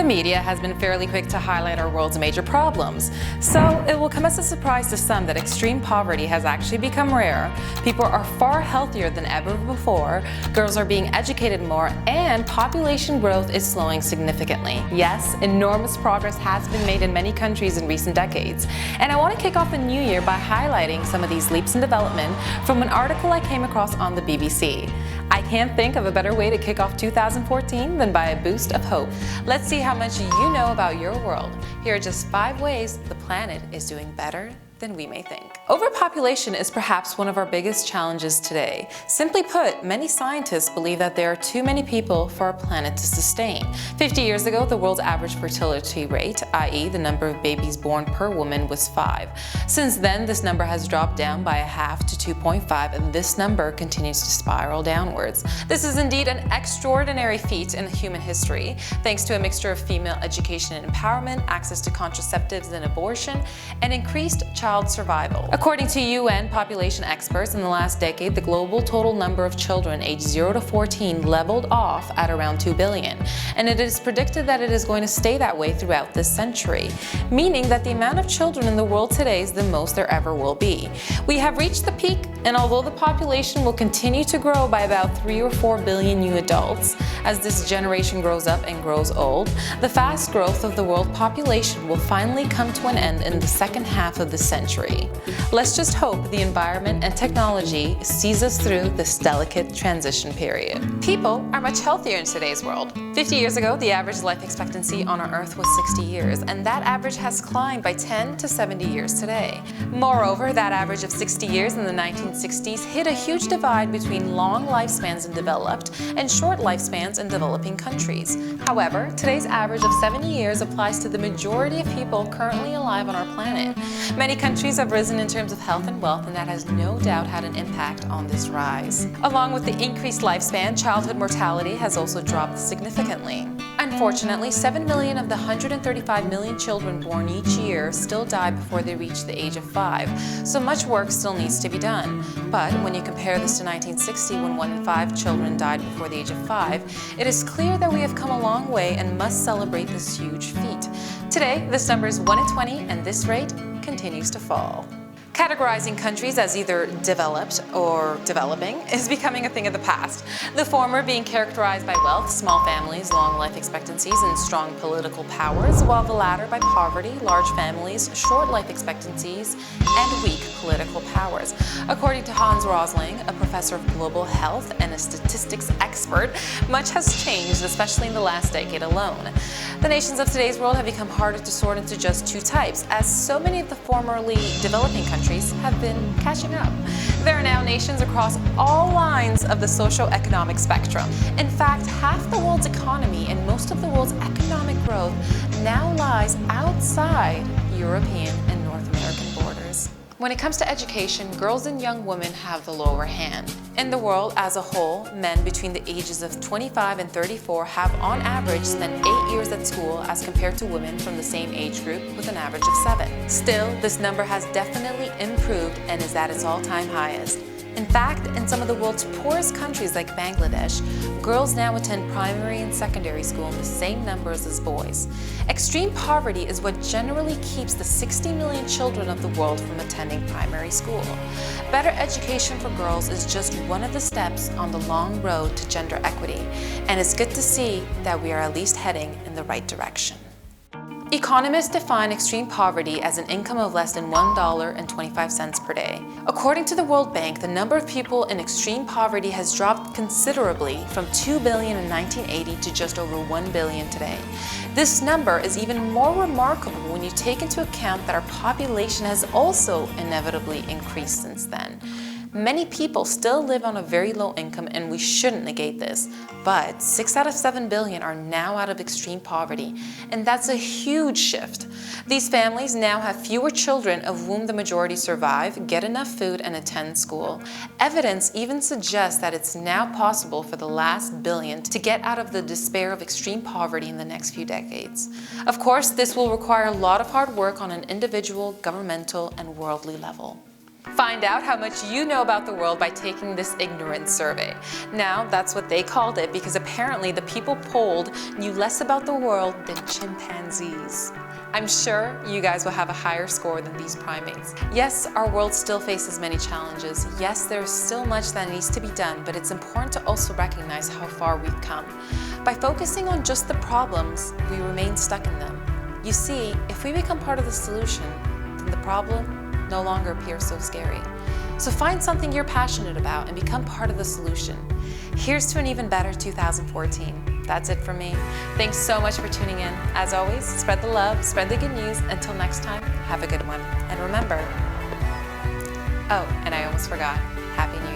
media has been fairly quick to highlight our world's major problems, so it will come as a surprise to some that extreme poverty has actually become rare. People are far healthier than ever before, girls are being educated more, and population growth is slowing significantly. Yes, enormous progress has been made in many countries in recent decades, and I want to kick off the new year by highlighting some of these leaps in development from an article I came across on the BBC. I can't think of a better way to kick off 2014 than by a boost of hope. Let's see how much you know about your world. Here are just 5 ways the planet is doing better than we may think. Overpopulation is perhaps one of our biggest challenges today. Simply put, many scientists believe that there are too many people for our planet to sustain. 50 years ago, the world's average fertility rate, i.e. the number of babies born per woman, was 5. Since then, this number has dropped down by a half to 2.5, and this number continues to spiral downwards. This is indeed an extraordinary feat in human history, thanks to a mixture of female education and empowerment, access to contraceptives and abortion, and increased child survival. According to UN population experts, in the last decade, the global total number of children aged 0 to 14 leveled off at around 2 billion, and it is predicted that it is going to stay that way throughout this century, meaning that the amount of children in the world today is the most there ever will be. We have reached the peak, and although the population will continue to grow by about 3 or 4 billion new adults as this generation grows up and grows old, the fast growth of the world population will finally come to an end in the second half of the century. Let's just hope the environment and technology sees us through this delicate transition period. People are much healthier in today's world. 50 years ago, the average life expectancy on our Earth was 60 years, and that average has climbed by 10 to 70 years today. Moreover, that average of 60 years in the 1960s hit a huge divide between long lifespans in developed and short lifespans in developing countries. However, today's average of 70 years applies to the majority of people currently alive on our planet. Many countries have risen in terms of health and wealth, and that has no doubt had an impact on this rise. Along with the increased lifespan, childhood mortality has also dropped significantly. Unfortunately, 7 million of the 135 million children born each year still die before they reach the age of 5, so much work still needs to be done. But when you compare this to 1960, when 1 in 5 children died before the age of 5, it is clear that we have come a long way and must celebrate this huge feat. Today, this number is 1 in 20, and this rate continues to fall. Categorizing countries as either developed or developing is becoming a thing of the past. The former being characterized by wealth, small families, long life expectancies, and strong political powers, while the latter by poverty, large families, short life expectancies, and weak political powers. According to Hans Rosling, a professor of global health and a statistics expert, much has changed, especially in the last decade alone. The nations of today's world have become harder to sort into just 2 types, as so many of the formerly developing countries have been catching up. There are now nations across all lines of the socio-economic spectrum. In fact, half the world's economy and most of the world's economic growth now lies outside European and North American borders. When it comes to education, girls and young women have the lower hand. In the world as a whole, men between the ages of 25 and 34 have on average spent 8 years at school as compared to women from the same age group with an average of 7. Still, this number has definitely improved and is at its all-time highest. In fact, in some of the world's poorest countries like Bangladesh, girls now attend primary and secondary school in the same numbers as boys. Extreme poverty is what generally keeps the 60 million children of the world from attending primary school. Better education for girls is just one of the steps on the long road to gender equity, and it's good to see that we are at least heading in the right direction. Economists define extreme poverty as an income of less than $1.25 per day. According to the World Bank, the number of people in extreme poverty has dropped considerably from 2 billion in 1980 to just over 1 billion today. This number is even more remarkable when you take into account that our population has also inevitably increased since then. Many people still live on a very low income, and we shouldn't negate this, but 6 out of 7 billion are now out of extreme poverty, and that's a huge shift. These families now have fewer children, of whom the majority survive, get enough food, and attend school. Evidence even suggests that it's now possible for the last billion to get out of the despair of extreme poverty in the next few decades. Of course, this will require a lot of hard work on an individual, governmental, and worldly level. Find out how much you know about the world by taking this ignorance survey. Now, that's what they called it because apparently the people polled knew less about the world than chimpanzees. I'm sure you guys will have a higher score than these primates. Yes, our world still faces many challenges. Yes, there's still much that needs to be done, but it's important to also recognize how far we've come. By focusing on just the problems, we remain stuck in them. You see, if we become part of the solution, then the problem no longer appears so scary. So find something you're passionate about and become part of the solution. Here's to an even better 2014. That's it from me. Thanks so much for tuning in. As always, spread the love, spread the good news. Until next time, have a good one. And remember, oh, and I almost forgot, Happy New Year.